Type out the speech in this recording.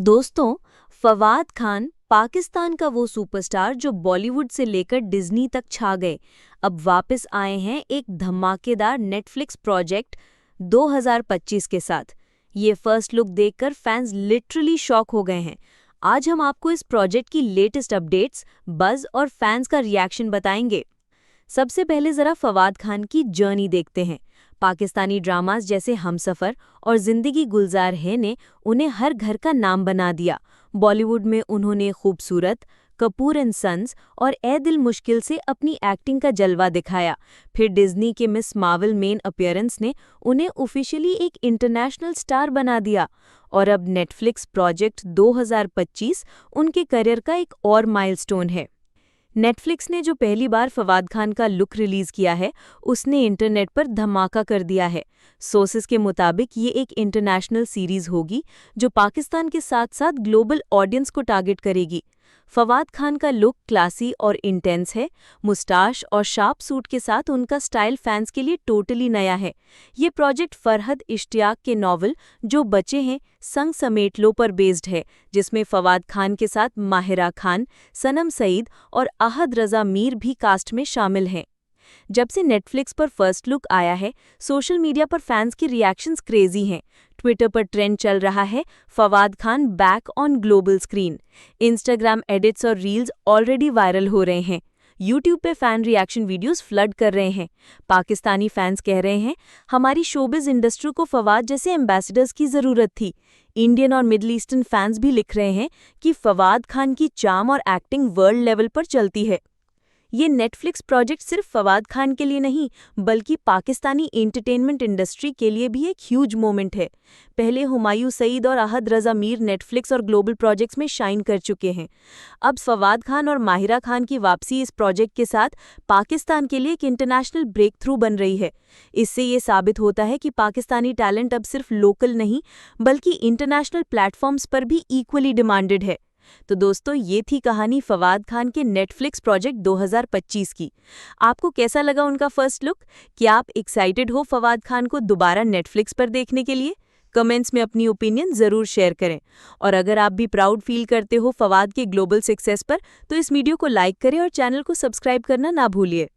दोस्तों, फवाद खान पाकिस्तान का वो सुपरस्टार जो बॉलीवुड से लेकर डिज्नी तक छा गए, अब वापस आए हैं एक धमाकेदार नेटफ्लिक्स प्रोजेक्ट 2025 के साथ। ये फर्स्ट लुक देखकर फैंस लिटरली शॉक हो गए हैं। आज हम आपको इस प्रोजेक्ट की लेटेस्ट अपडेट्स, बज़ और फैंस का रिएक्शन बताएंगे। सबसे पहले जरा फवाद खान की जर्नी देखते हैं। पाकिस्तानी ड्रामास जैसे हमसफर और जिंदगी गुलजार है ने उन्हें हर घर का नाम बना दिया। बॉलीवुड में उन्होंने खूबसूरत, कपूर एंड सन्स और ए दिल मुश्किल से अपनी एक्टिंग का जलवा दिखाया। फिर डिज्नी के मिस मार्वल मेन अपीयरेंस ने उन्हें ऑफिशियली एक इंटरनेशनल स्टार बना दिया। और अब नेटफ्लिक्स प्रोजेक्ट 2025 उनके करियर का एक और माइलस्टोन है। नेटफ्लिक्स ने जो पहली बार फवाद खान का लुक रिलीज किया है, उसने इंटरनेट पर धमाका कर दिया है। सोर्सेस के मुताबिक ये एक इंटरनेशनल सीरीज होगी जो पाकिस्तान के साथ साथ ग्लोबल ऑडियंस को टारगेट करेगी। फवाद खान का लुक क्लासी और इंटेंस है। मुस्टाश और शार्प सूट के साथ उनका स्टाइल फैंस के लिए टोटली नया है। ये प्रोजेक्ट फरहद इश्तियाक के नॉवल जो बचे हैं संग समेट लो पर बेस्ड है, जिसमें फवाद खान के साथ माहिरा खान, सनम सईद और अहद रजा मीर भी कास्ट में शामिल हैं। जब से नेटफ्लिक्स पर फर्स्ट लुक आया है, सोशल मीडिया पर फैंस के रिएक्शंस क्रेजी हैं। ट्विटर पर ट्रेंड चल रहा है Fawad Khan back on global screen. Instagram edits और रील्स ऑलरेडी वायरल हो रहे हैं। यूट्यूब पे फैन रिएक्शन वीडियोस फ्लड कर रहे हैं। पाकिस्तानी फैंस कह रहे हैं, हमारी शोबिज इंडस्ट्री को फवाद जैसे एम्बेसडर्स की ज़रूरत थी। इंडियन और मिडल ईस्टर्न फैंस भी लिख रहे हैं कि फवाद खान की चार्म और एक्टिंग वर्ल्ड लेवल पर चलती है। ये नेटफ्लिक्स प्रोजेक्ट सिर्फ फवाद खान के लिए नहीं, बल्कि पाकिस्तानी एंटरटेनमेंट इंडस्ट्री के लिए भी एक ह्यूज मोमेंट है। पहले हुमायूं सईद और अहद रजा मीर नेटफ्लिक्स और ग्लोबल प्रोजेक्ट्स में शाइन कर चुके हैं। अब फवाद खान और माहिरा खान की वापसी इस प्रोजेक्ट के साथ पाकिस्तान के लिए एक इंटरनेशनल ब्रेक थ्रू बन रही है। इससे ये साबित होता है कि पाकिस्तानी टैलेंट अब सिर्फ लोकल नहीं, बल्कि इंटरनेशनल प्लेटफॉर्म्स पर भी इक्वली डिमांडेड है। तो दोस्तों, ये थी कहानी फवाद खान के नेटफ्लिक्स प्रोजेक्ट 2025 की। आपको कैसा लगा उनका फर्स्ट लुक? क्या आप एक्साइटेड हो फवाद खान को दोबारा नेटफ्लिक्स पर देखने के लिए? कमेंट्स में अपनी ओपिनियन ज़रूर शेयर करें। और अगर आप भी प्राउड फील करते हो फवाद के ग्लोबल सक्सेस पर, तो इस वीडियो को लाइक करें और चैनल को सब्सक्राइब करना ना भूलिए।